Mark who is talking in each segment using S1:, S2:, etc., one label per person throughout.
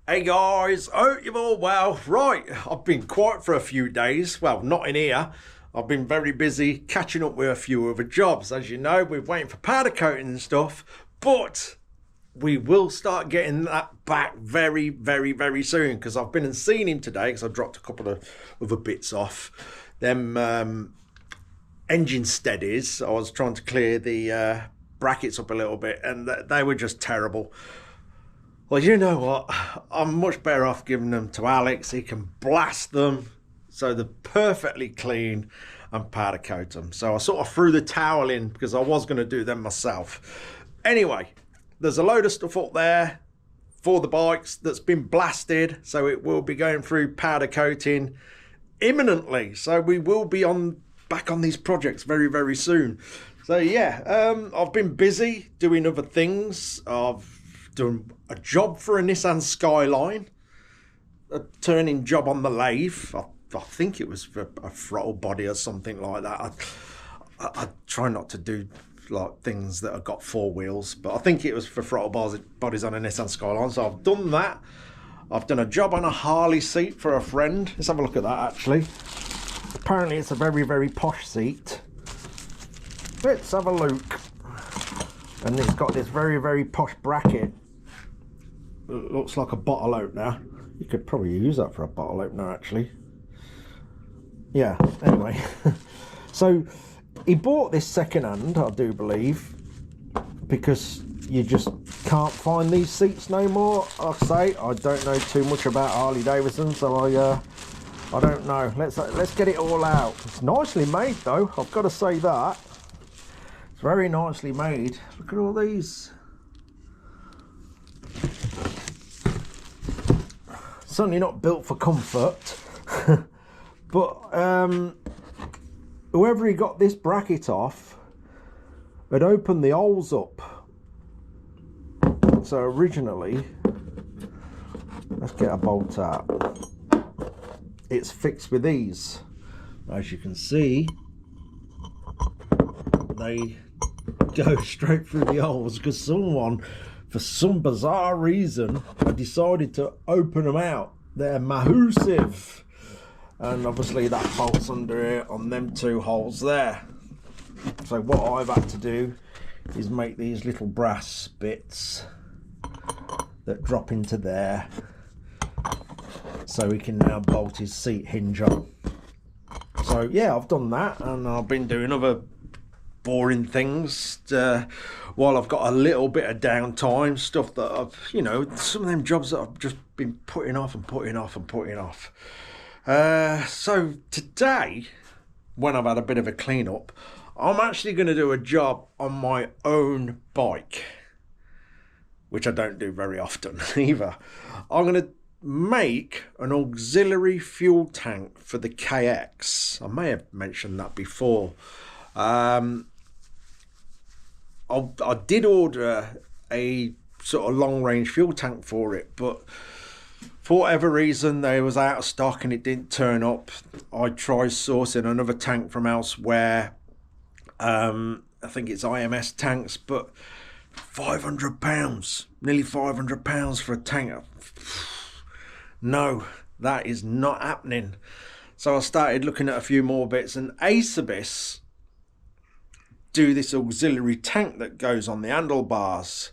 S1: Hey guys, hope you're all well. Right, I've been quiet for a few days. Well, not in here. I've been very busy catching up with a few other jobs. As you know, we're waiting for powder coating and stuff, but we will start getting that back very, very, very soon because I've been and seen him today because I dropped a couple of other bits off. Them engine steadies, I was trying to clear the brackets up a little bit and they were just terrible. Well, you know what? I'm much better off giving them to Alex. He can blast them so they're perfectly clean and powder coat them. So I sort of threw the towel in because I was going to do them myself. Anyway, there's a load of stuff up there for the bikes that's been blasted. So it will be going through powder coating imminently. So we will be back on these projects very, very soon. So yeah, I've been busy doing other things. I've done a job for a Nissan Skyline, a turning job on the lathe. I think it was for a throttle body or something like that. I try not to do like things that have got four wheels, but I think it was for throttle bodies on a Nissan Skyline. So I've done that. I've done a job on a Harley seat for a friend. Let's have a look at that actually. Apparently it's a very, very posh seat. Let's have a look. And it's got this very, very posh bracket. It looks like a bottle opener. You could probably use that for a bottle opener actually. Yeah, anyway. So he bought this second hand, I do believe, because you just can't find these seats no more. Like I say, I don't know too much about Harley Davidson, so I don't know. Let's get it all out. It's nicely made though, I've got to say that. It's very nicely made. Look at all these. Certainly not built for comfort. But whoever he got this bracket off had opened the holes up. So originally, let's get a bolt out. It's fixed with these. As you can see, they go straight through the holes because someone, for some bizarre reason, I decided to open them out. They're massive, and obviously that bolts under it on them two holes there. So what I've had to do is make these little brass bits that drop into there, so we can now bolt his seat hinge on. So yeah, I've done that, and I've been doing other boring things while I've got a little bit of downtime, stuff that I've, you know, some of them jobs that I've just been putting off and putting off and putting off. So today, when I've had a bit of a clean up, I'm actually going to do a job on my own bike, which I don't do very often either. I'm going to make an auxiliary fuel tank for the KX. I may have mentioned that before. I did order a sort of long range fuel tank for it, but for whatever reason they was out of stock and it didn't turn up. I tried sourcing another tank from elsewhere. I think it's IMS tanks, but £500, nearly £500 for a tank. No, that is not happening. So I started looking at a few more bits, and Acebis do this auxiliary tank that goes on the handlebars,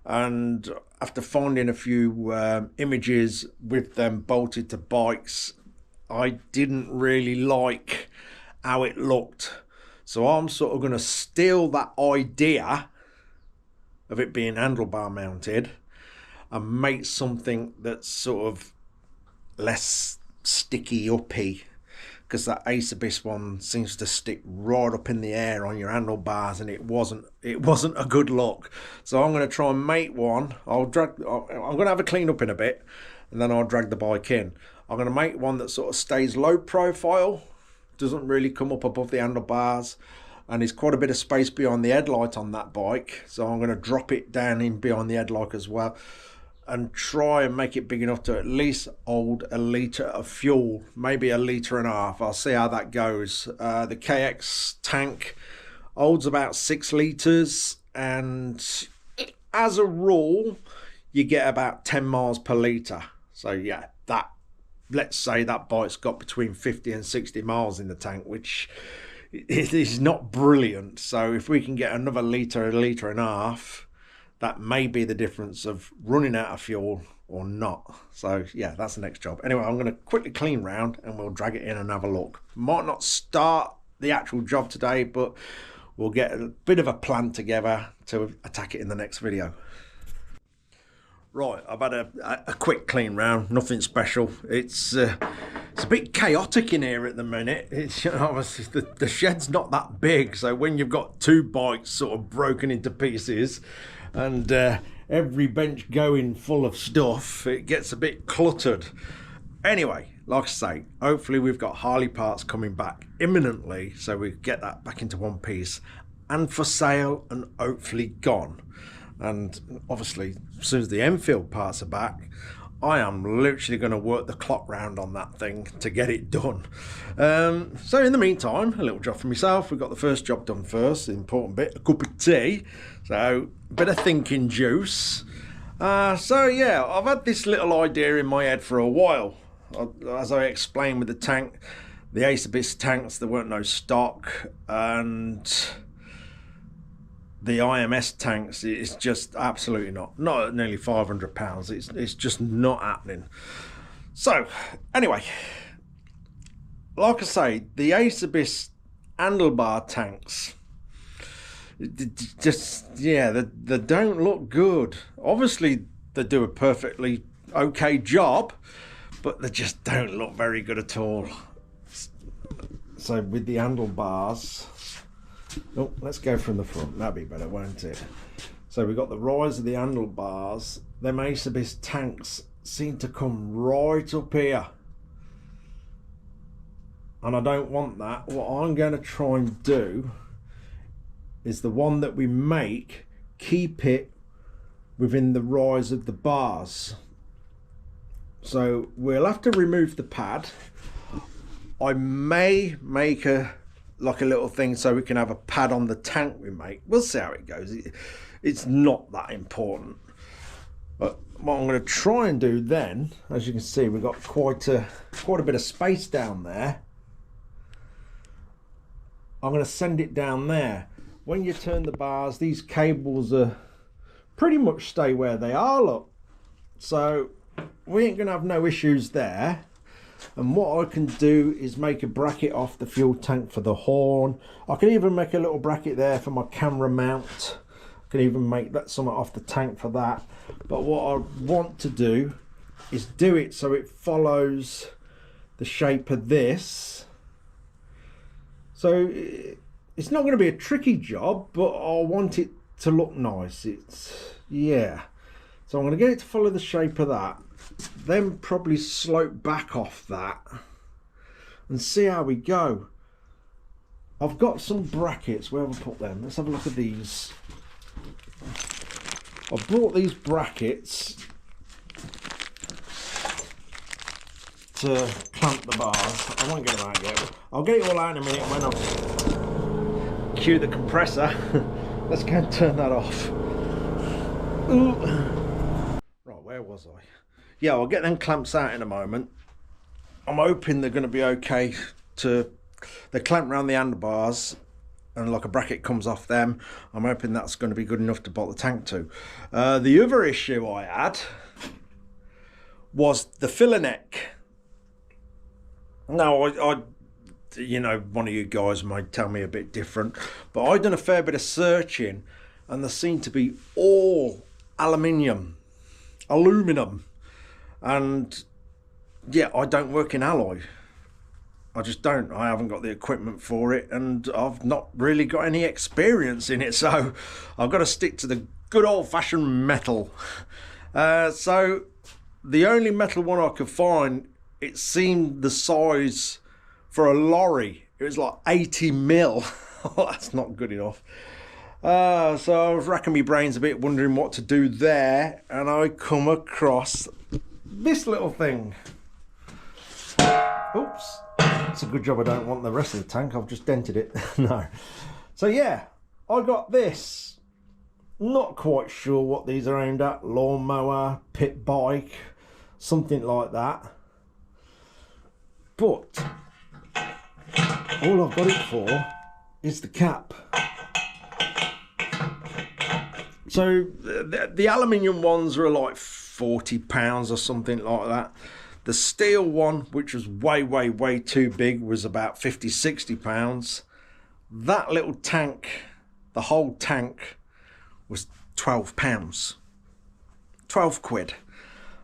S1: and after finding a few images with them bolted to bikes, I didn't really like how it looked. So I'm sort of going to steal that idea of it being handlebar mounted and make something that's sort of less sticky uppy, because that Acebis one seems to stick right up in the air on your handlebars, and it wasn't a good look. So I'm going to try and make one. I'm going to have a clean up in a bit, and then I'll drag the bike in. I'm going to make one that sort of stays low profile, doesn't really come up above the handlebars, and there's quite a bit of space behind the headlight on that bike. So I'm going to drop it down in behind the headlight as well, and try and make it big enough to at least hold a litre of fuel, maybe a litre and a half. I'll see how that goes. The KX tank holds about 6 litres, and as a rule you get about 10 miles per litre. So yeah, that, let's say that bike's got between 50 and 60 miles in the tank, which is not brilliant. So if we can get another litre, a litre and a half, that may be the difference of running out of fuel or not. So yeah, that's the next job. Anyway, I'm going to quickly clean round and we'll drag it in and have a look. Might not start the actual job today, but we'll get a bit of a plan together to attack it in the next video. Right, I've had a quick clean round, nothing special. It's a bit chaotic in here at the minute. It's, you know, obviously the shed's not that big, so when you've got two bikes sort of broken into pieces and every bench going full of stuff, it gets a bit cluttered. Anyway, like I say, hopefully we've got Harley parts coming back imminently, so we get that back into one piece and for sale and hopefully gone. And obviously, as soon as the Enfield parts are back, I am literally going to work the clock round on that thing to get it done. So in the meantime, a little job for myself. We've got the first job done first, the important bit, a cup of tea. So a bit of thinking juice. So yeah, I've had this little idea in my head for a while. As I explained with the tank, the Ace Abyss tanks, there weren't no stock, and the IMS tanks, it's just absolutely not at nearly £500. It's just not happening. So anyway, like I say, the Ace Abyss Handlebar tanks, just, yeah, they don't look good. Obviously they do a perfectly okay job, but they just don't look very good at all. So with the handlebars, oh, let's go from the front. That'd be better, won't it? So we've got the rise of the handlebars. Them Ace Abyss tanks seem to come right up here, and I don't want that. What I'm going to try and do is the one that we make, keep it within the rise of the bars. So we'll have to remove the pad. I may make a little thing so we can have a pad on the tank we make. We'll see how it goes. It's not that important. But what I'm going to try and do then, as you can see, we've got quite a bit of space down there. I'm going to send it down there. When you turn the bars, these cables are pretty much stay where they are, look. So we ain't going to have no issues there. And what I can do is make a bracket off the fuel tank for the horn. I can even make a little bracket there for my camera mount. I can even make that something off the tank for that. But what I want to do is do it so it follows the shape of this. So it's not going to be a tricky job, but I want it to look nice. Yeah. So I'm going to get it to follow the shape of that. Then probably slope back off that and see how we go. I've got some brackets. Where have I put them? Let's have a look at these. I brought these brackets to clamp the bars. I won't get them out yet. I'll get it all out in a minute when I cue the compressor. Let's go and turn that off. Ooh. Right, where was I? Yeah, I'll get them clamps out in a moment. I'm hoping they're going to be okay they clamp around the handlebars and like a bracket comes off them. I'm hoping that's going to be good enough to bolt the tank to. The other issue I had was the filler neck. Now, I you know, one of you guys might tell me a bit different, but I've done a fair bit of searching and they seem to be all aluminum. And yeah, I don't work in alloy. I just don't. I haven't got the equipment for it, and I've not really got any experience in it, so I've got to stick to the good old-fashioned metal. So the only metal one I could find, it seemed the size for a lorry. It was like 80 mil. Oh, that's not good enough. So I was racking my brains a bit, wondering what to do there, and I come across this little thing. Oops. It's a good job I don't want the rest of the tank. I've just dented it. No. So yeah, I got this. Not quite sure what these are aimed at. Lawnmower, pit bike, something like that. But all I've got it for is the cap. So the aluminium ones are like £40 or something like that. The steel one, which was way too big, was about £50–60. That little tank, the whole tank, was £12. 12 quid.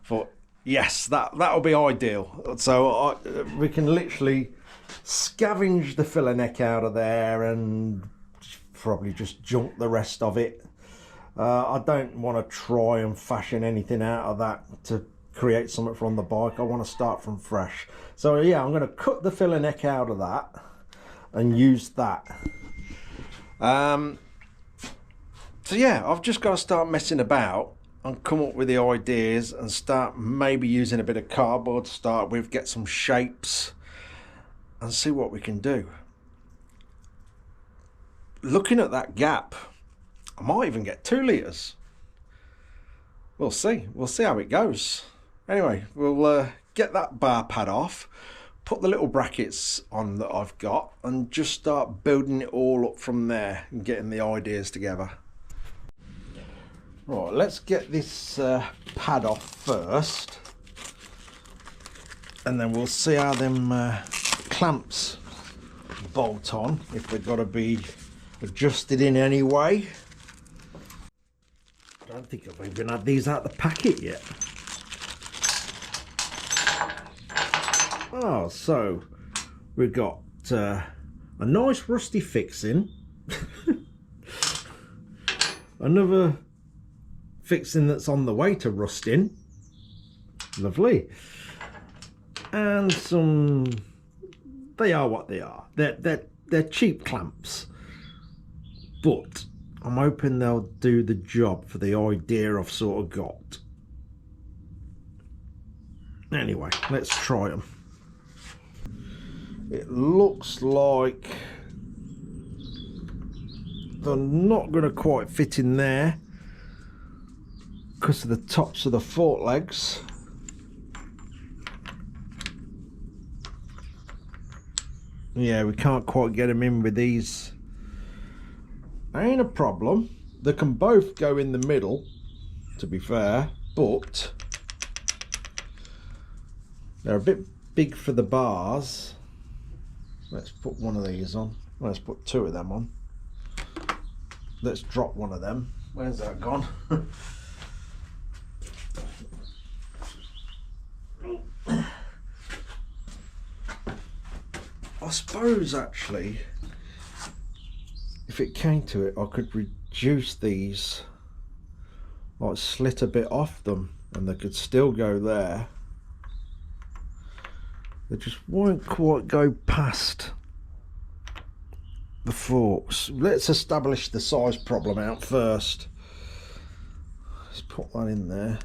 S1: Thought, yes, that'll be ideal. So we can literally scavenge the filler neck out of there and probably just junk the rest of it. I don't want to try and fashion anything out of that to create something from the bike. I want to start from fresh. So yeah, I'm going to cut the filler neck out of that and use that. So yeah, I've just got to start messing about and come up with the ideas and start maybe using a bit of cardboard to start with, get some shapes and see what we can do. Looking at that gap, I might even get 2 litres. We'll see how it goes. Anyway, we'll get that bar pad off, put the little brackets on that I've got, and just start building it all up from there and getting the ideas together. Right, let's get this pad off first, and then we'll see how them clamps bolt on, if they've got to be adjusted in any way. I don't think I've even had these out of the packet yet. Oh, so we've got a nice rusty fixing, another fixing that's on the way to rusting, lovely, and some, they are what they are, they're cheap clamps, but I'm hoping they'll do the job for the idea I've sort of got. Anyway, let's try them. It looks like they're not going to quite fit in there because of the tops of the fork legs. Yeah, we can't quite get them in with these. Ain't a problem. They can both go in the middle, to be fair, but they're a bit big for the bars. Let's put one of these on. Let's put 2 of them on. Let's drop one of them. Where's that gone? I suppose actually, if it came to it, I could reduce these, like slit a bit off them, and they could still go there. They just won't quite go past the forks. Let's establish the size problem out first. Let's put that in there.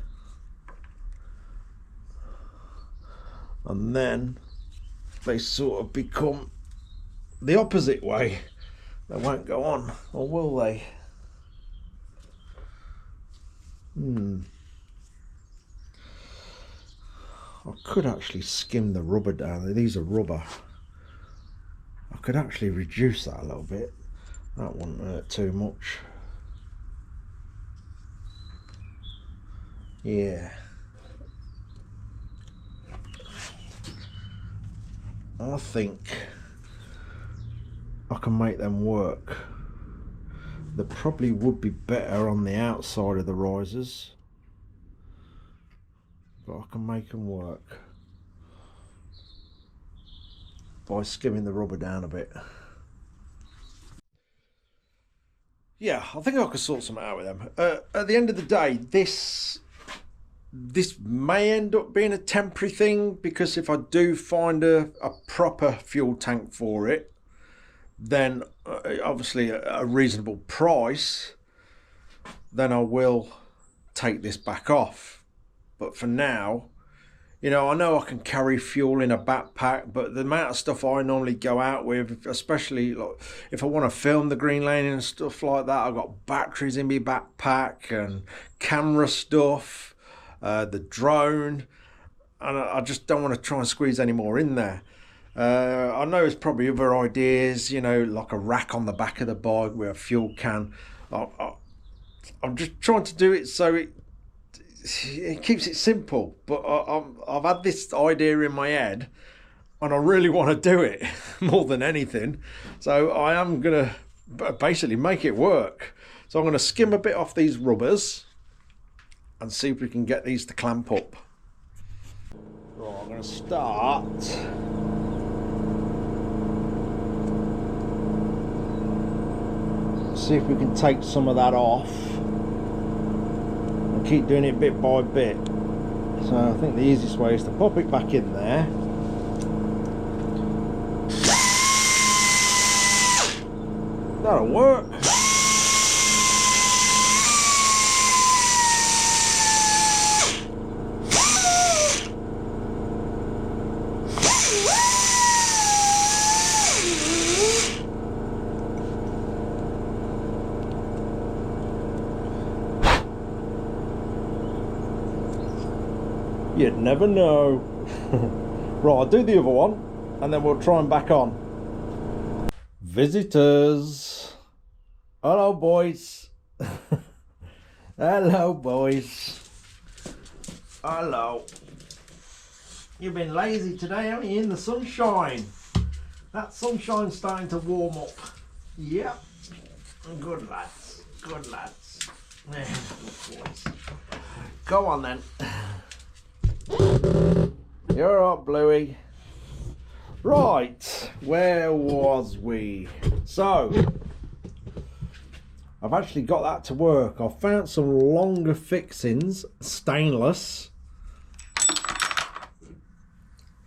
S1: And then they sort of become the opposite way. They won't go on, or will they? I could actually skim the rubber down. These are rubber. I could actually reduce that a little bit. That wouldn't hurt too much. Yeah. I think I can make them work. They probably would be better on the outside of the risers, but I can make them work by skimming the rubber down a bit. Yeah, I think I could sort something out with them. At the end of the day, this may end up being a temporary thing, because if I do find a proper fuel tank for it, then obviously a reasonable price, then I will take this back off. But for now, You know, I know I can carry fuel in a backpack, but the amount of stuff I normally go out with, especially like if I want to film the Green Lane and stuff like that, I've got batteries in my backpack and camera stuff, the drone, and I just don't want to try and squeeze any more in there. I know there's probably other ideas, you know, like a rack on the back of the bike with a fuel can. I'm just trying to do it so it keeps it simple, but I've had this idea in my head and I really want to do it more than anything, so I am going to basically make it work. So I'm going to skim a bit off these rubbers and see if we can get these to clamp up. Right, I'm going to start see if we can take some of that off. Keep doing it bit by bit. So I think the easiest way is to pop it back in there. That'll work. You'd never know. Right, I'll do the other one and then we'll try and back on. Visitors. Hello, boys. Hello, boys. Hello. You've been lazy today, haven't you, in the sunshine? That sunshine's starting to warm up. Yep. Good lads. Good lads. Good boys. Go on then. You're up, Bluey. Right, where was we? So, I've actually got that to work. I've found some longer fixings, stainless.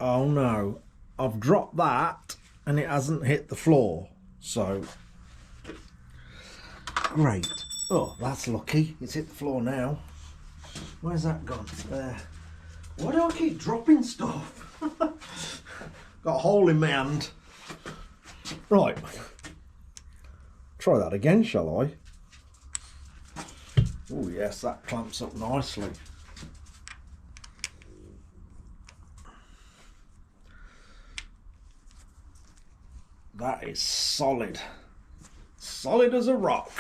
S1: Oh no, I've dropped that and it hasn't hit the floor. So, great. Oh, that's lucky. It's hit the floor now. Where's that gone? There. Why do I keep dropping stuff? Got a hole in my hand. Right. Try that again, shall I? Oh yes, that clamps up nicely. That is solid. Solid as a rock.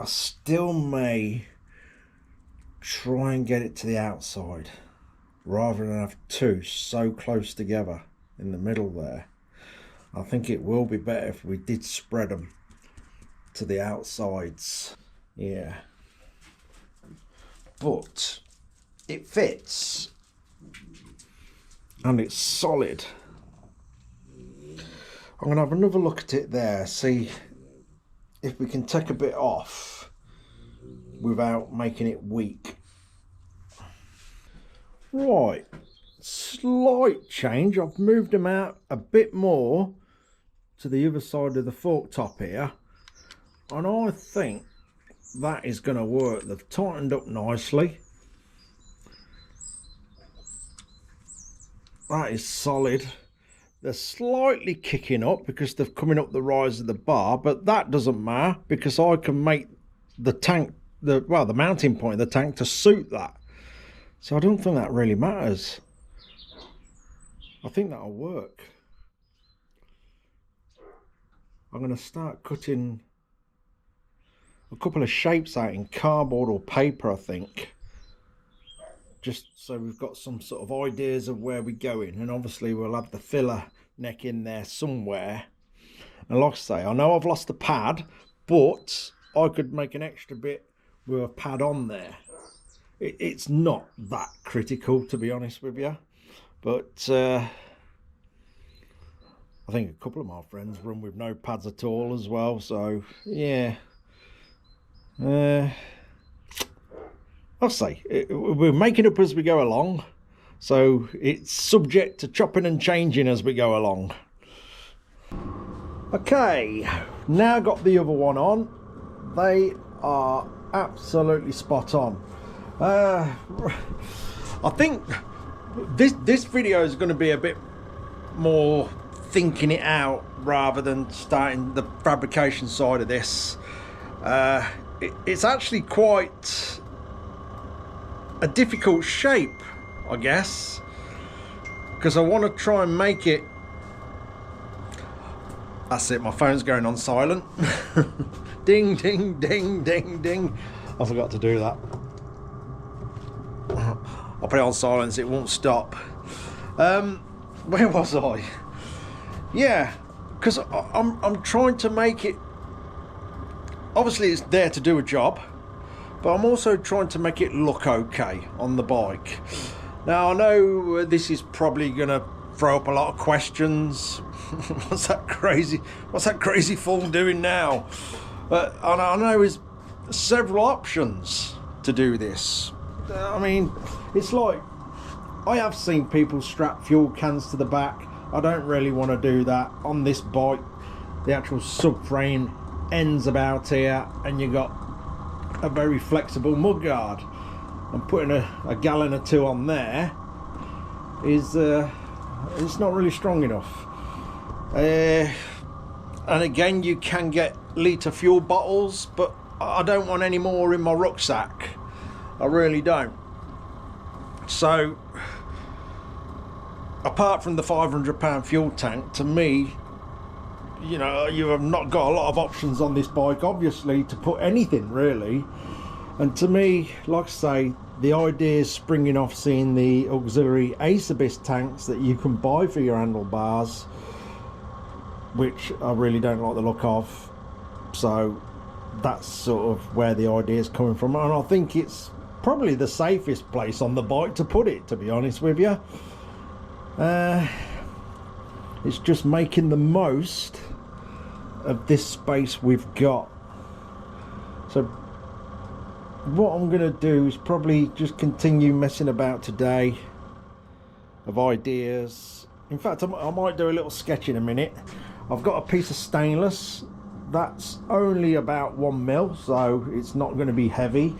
S1: I still may try and get it to the outside rather than have two so close together in the middle there. I think it will be better if we did spread them to the outsides. Yeah. But it fits and it's solid. I'm going to have another look at it there, see if we can take a bit off without making it weak. Right, slight change. I've moved them out a bit more to the other side of the fork top here, and I think that is going to work. They've tightened up nicely. That is solid. They're slightly kicking up because they're coming up the rise of the bar, but that doesn't matter because I can make the tank, the mounting point of the tank to suit that. So I don't think that really matters. I think that'll work. I'm going to start cutting a couple of shapes out in cardboard or paper, I think. Just so we've got some sort of ideas of where we're going, and obviously we'll have the filler neck in there somewhere. And like I say, I know I've lost the pad, but I could make an extra bit with a pad on there. It's not that critical, to be honest with you, but I think a couple of my friends run with no pads at all as well, so yeah. I'll say, we're making up as we go along, so it's subject to chopping and changing as we go along. Okay, now got the other one on. They are absolutely spot on. I think this video is going to be a bit more thinking it out rather than starting the fabrication side of this. It's actually quite a difficult shape, I guess, because I want to try and make it. That's it, my phone's going on silent. Ding, ding, ding, ding, ding. I forgot to do that. I'll put it on silence, it won't stop. Where was I? Yeah, because I'm trying to make it. Obviously it's there to do a job, but I'm also trying to make it look okay on the bike. Now I know this is probably gonna throw up a lot of questions. What's that crazy fool doing now? But I know there's several options to do this. I mean, it's like, I have seen people strap fuel cans to the back. I don't really want to do that on this bike. The actual subframe ends about here, and you got a very flexible mudguard, and putting a gallon or two on there is it's not really strong enough. And again, you can get litre fuel bottles, but I don't want any more in my rucksack. I really don't. So apart from the £500 fuel tank, to me, you know, you have not got a lot of options on this bike, obviously, to put anything really. And to me, like I say, the idea is springing off seeing the auxiliary Ace tanks that you can buy for your handlebars, which I really don't like the look of. So that's sort of where the idea is coming from, and I think it's probably the safest place on the bike to put it, to be honest with you. It's just making the most of this space we've got. So what I'm going to do is probably just continue messing about today of ideas. In fact, I might do a little sketch in a minute. I've got a piece of stainless that's only about 1 mil, so it's not going to be heavy.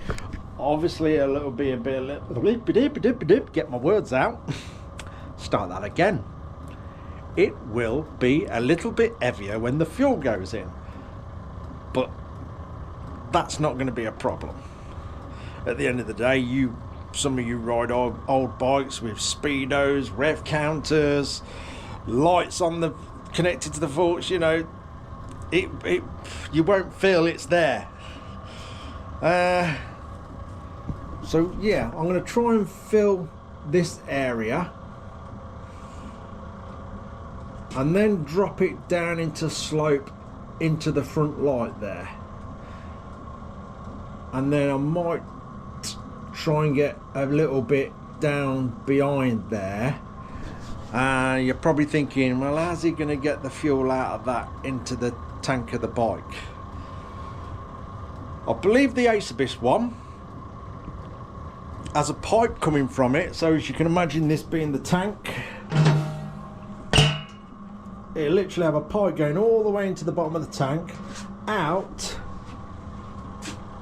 S1: Obviously a little bit get my words out. Start that again. It will be a little bit heavier when the fuel goes in, but that's not going to be a problem. At the end of the day, some of you ride old bikes with speedos, rev counters, lights on the connected to the forks. You know, you won't feel it's there. So yeah, I'm going to try and fill this area and then drop it down into slope into the front light there, and then I might try and get a little bit down behind there. You're probably thinking, well, how's he going to get the fuel out of that into the tank of the bike? I believe the Ace one has a pipe coming from it, so as you can imagine, this being the tank, it'll literally have a pipe going all the way into the bottom of the tank, out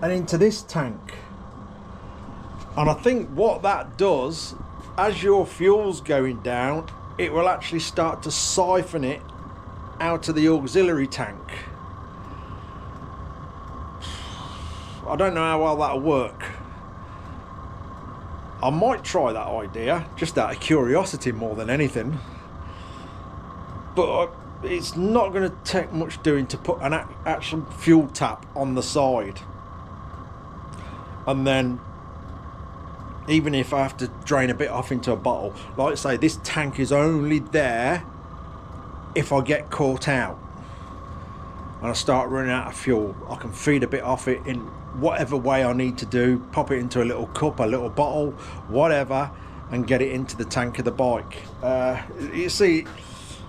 S1: and into this tank. And I think what that does, as your fuel's going down, it will actually start to siphon it out of the auxiliary tank. I don't know how well that'll work. I might try that idea, just out of curiosity more than anything. But it's not going to take much doing to put an actual fuel tap on the side. And then, even if I have to drain a bit off into a bottle, like I say, this tank is only there if I get caught out and I start running out of fuel. I can feed a bit off it in whatever way I need to do, pop it into a little cup, a little bottle, whatever, and get it into the tank of the bike. You see,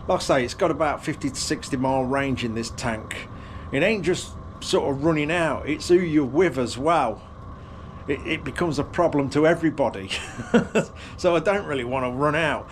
S1: like I say, it's got about 50 to 60 mile range in this tank. It ain't just sort of running out, it's who you're with as well. It becomes a problem to everybody. So I don't really want to run out.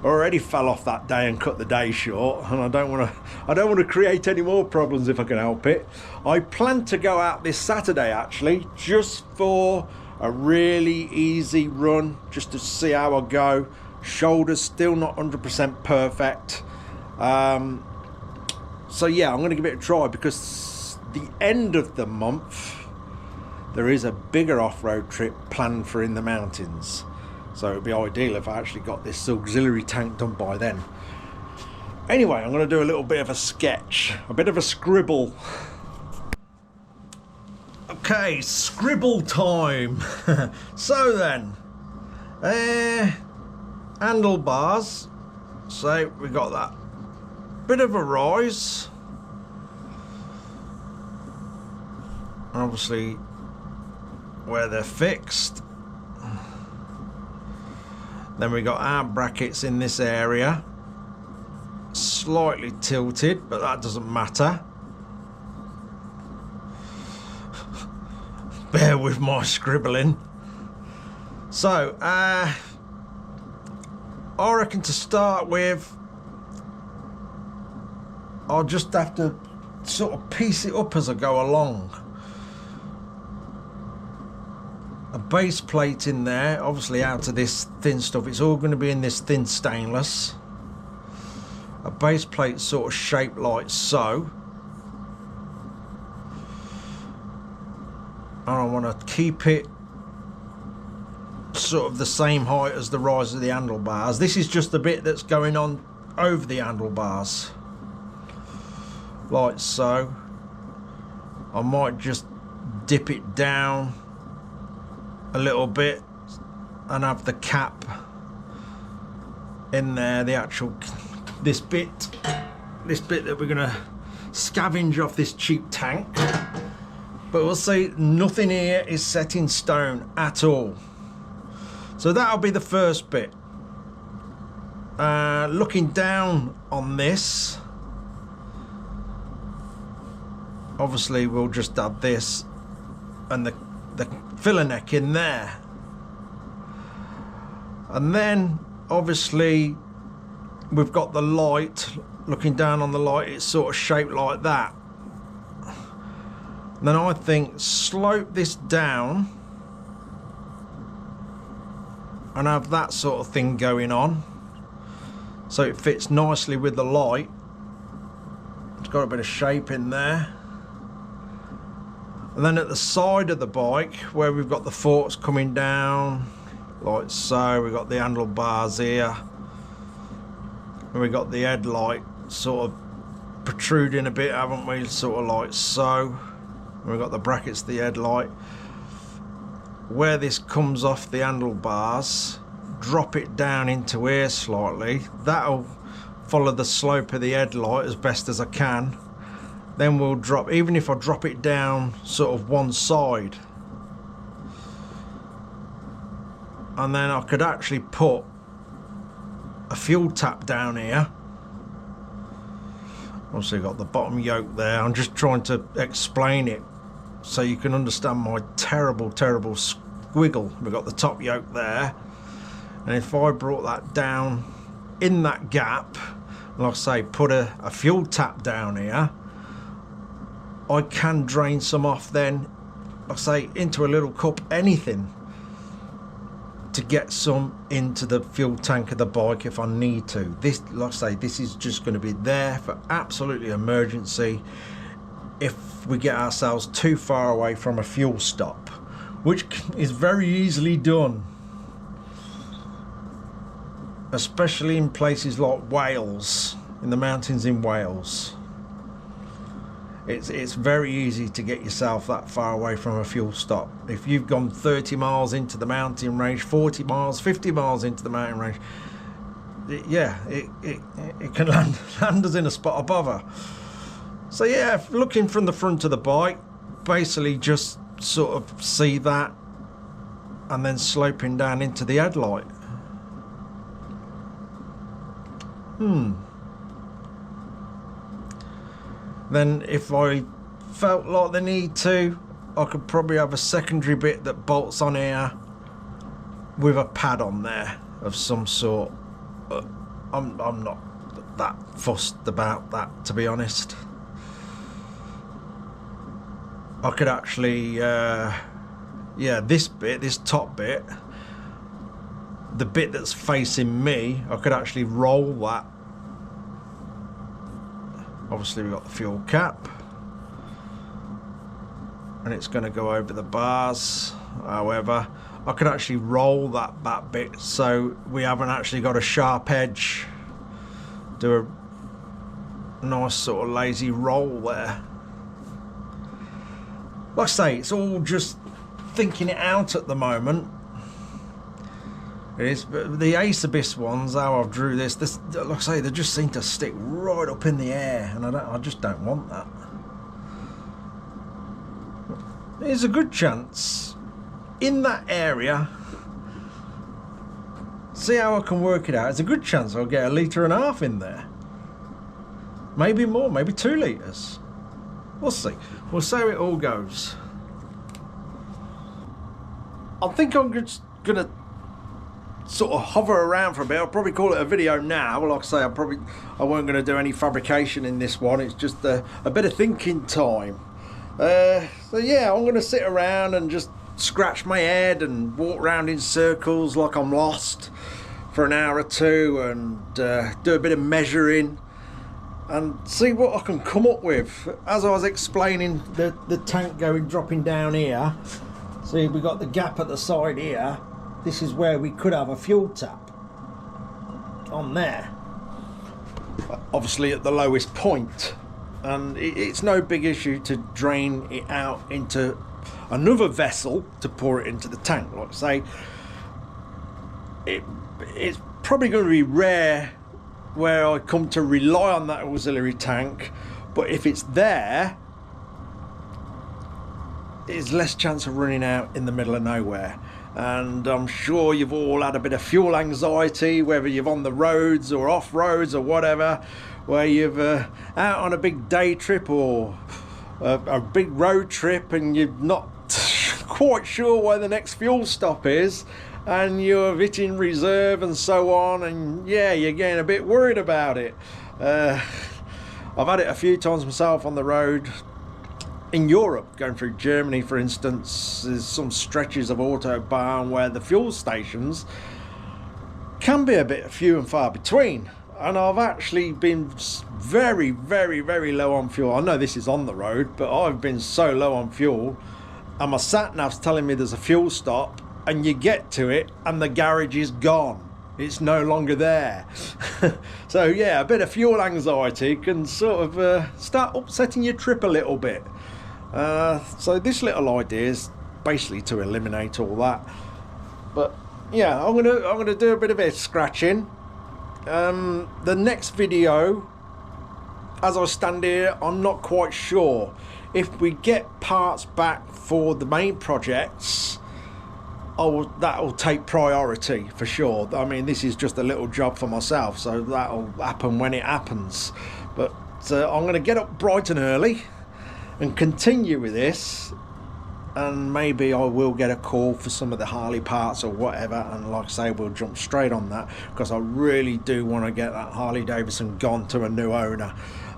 S1: already fell off that day and cut the day short, and I don't want to create any more problems if I can help it. I plan to go out this Saturday actually, just for a really easy run, just to see how I go. Shoulders still not 100% perfect. So yeah, I'm going to give it a try, because the end of the month there is a bigger off-road trip planned for in the mountains. So it'd be ideal if I actually got this auxiliary tank done by then. Anyway, I'm going to do a little bit of a sketch, a bit of a scribble. Okay, scribble time. So then, handlebars. So we got that bit of a rise. Obviously, where they're fixed. Then we got our brackets in this area, slightly tilted, but that doesn't matter. Bear with my scribbling. So I reckon to start with, I'll just have to sort of piece it up as I go along. A base plate in there, obviously out of this thin stuff. It's all going to be in this thin stainless. A base plate sort of shaped like so. And I want to keep it sort of the same height as the rise of the handlebars. This is just the bit that's going on over the handlebars, like so. I might just dip it down a little bit and have the cap in there, the actual this bit that we're gonna scavenge off this cheap tank. But we'll see, nothing here is set in stone at all. So that'll be the first bit. Looking down on this, obviously we'll just add this and the filler neck in there, and then obviously we've got the light. Looking down on the light, it's sort of shaped like that. And then I think slope this down and have that sort of thing going on, so it fits nicely with the light. It's got a bit of shape in there. And then at the side of the bike, where we've got the forks coming down, like so, we've got the handlebars here, and we've got the headlight sort of protruding a bit, haven't we? Sort of like so. And we've got the brackets, the headlight. Where this comes off the handlebars, drop it down into here slightly. That'll follow the slope of the headlight as best as I can. Then we'll drop, even if I drop it down sort of one side, and then I could actually put a fuel tap down here. Also got the bottom yoke there. I'm just trying to explain it so you can understand my terrible squiggle. We've got the top yoke there, and if I brought that down in that gap, like I say, put a fuel tap down here, I can drain some off then, like I say, into a little cup, anything, to get some into the fuel tank of the bike if I need to. This, like I say, this is just going to be there for absolutely emergency if we get ourselves too far away from a fuel stop, which is very easily done, especially in places like Wales, in the mountains in Wales. It's very easy to get yourself that far away from a fuel stop. If you've gone 30 miles into the mountain range, 40 miles, 50 miles into the mountain range, it can land us in a spot of bother. So yeah, looking from the front of the bike, basically just sort of see that, and then sloping down into the headlight. Then if I felt like the need to, I could probably have a secondary bit that bolts on here with a pad on there of some sort. I'm not that fussed about that, to be honest. I could actually, yeah, this top bit, the bit that's facing me, I could actually roll that. Obviously we've got the fuel cap, and it's going to go over the bars. However, I could actually roll that bit so we haven't actually got a sharp edge. Do a nice sort of lazy roll there. Like I say, it's all just thinking it out at the moment. It is, but the Ace Abyss ones, how I've drew this, like I say, they just seem to stick right up in the air, and I just don't want that. There's a good chance in that area. See how I can work it out. There's a good chance I'll get 1.5 litres in there. Maybe more, maybe 2 litres. We'll see. We'll see how it all goes. I think I'm just gonna sort of hover around for a bit. I'll probably call it a video now. Like I say, I weren't going to do any fabrication in this one. It's just a bit of thinking time. So yeah, I'm going to sit around and just scratch my head and walk around in circles like I'm lost for an hour or two, and do a bit of measuring and see what I can come up with. As I was explaining, the tank dropping down here, see, we got the gap at the side here. This is where we could have a fuel tap on there, obviously at the lowest point, and it's no big issue to drain it out into another vessel to pour it into the tank. Like I say, it's probably going to be rare where I come to rely on that auxiliary tank, but if it's there, there's less chance of running out in the middle of nowhere. And I'm sure you've all had a bit of fuel anxiety, whether you're on the roads or off roads or whatever, where you've out on a big day trip or a big road trip, and you're not quite sure where the next fuel stop is, and you're hitting reserve and so on, and yeah, you're getting a bit worried about it. I've had it a few times myself on the road. In Europe, going through Germany for instance, there's some stretches of autobahn where the fuel stations can be a bit few and far between, and I've actually been very, very, very low on fuel. I know this is on the road, but I've been so low on fuel, and my sat nav's telling me there's a fuel stop, and you get to it and the garage is gone. It's no longer there. So yeah, a bit of fuel anxiety can sort of start upsetting your trip a little bit. So this little idea is basically to eliminate all that. But yeah, I'm gonna do a bit of head scratching. The next video, as I stand here, I'm not quite sure. If we get parts back for the main projects, that will take priority for sure. I mean, this is just a little job for myself, so that'll happen when it happens. But I'm going to get up bright and early and continue with this, and maybe I will get a call for some of the Harley parts or whatever, and like I say, we'll jump straight on that, because I really do want to get that Harley Davidson gone to a new owner.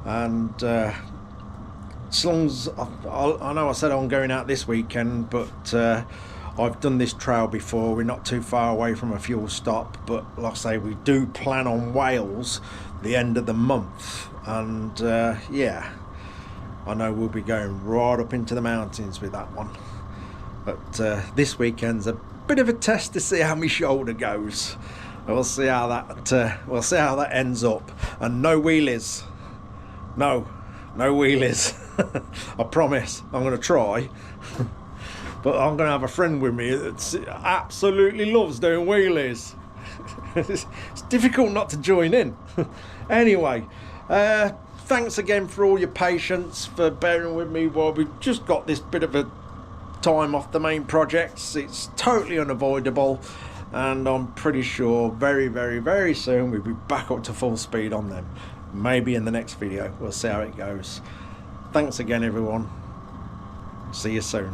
S1: And as long as I know I said I'm going out this weekend, but I've done this trail before. We're not too far away from a fuel stop, but like I say, we do plan on Wales the end of the month, and yeah, I know we'll be going right up into the mountains with that one. But this weekend's a bit of a test to see how my shoulder goes. We'll see how that ends up. And no wheelies. No wheelies. I promise. I'm going to try. But I'm going to have a friend with me that absolutely loves doing wheelies. It's difficult not to join in. Anyway, thanks again for all your patience, for bearing with me while we've just got this bit of a time off the main projects. It's totally unavoidable, and I'm pretty sure very, very, very soon we'll be back up to full speed on them. Maybe in the next video. We'll see how it goes. Thanks again, everyone. See you soon.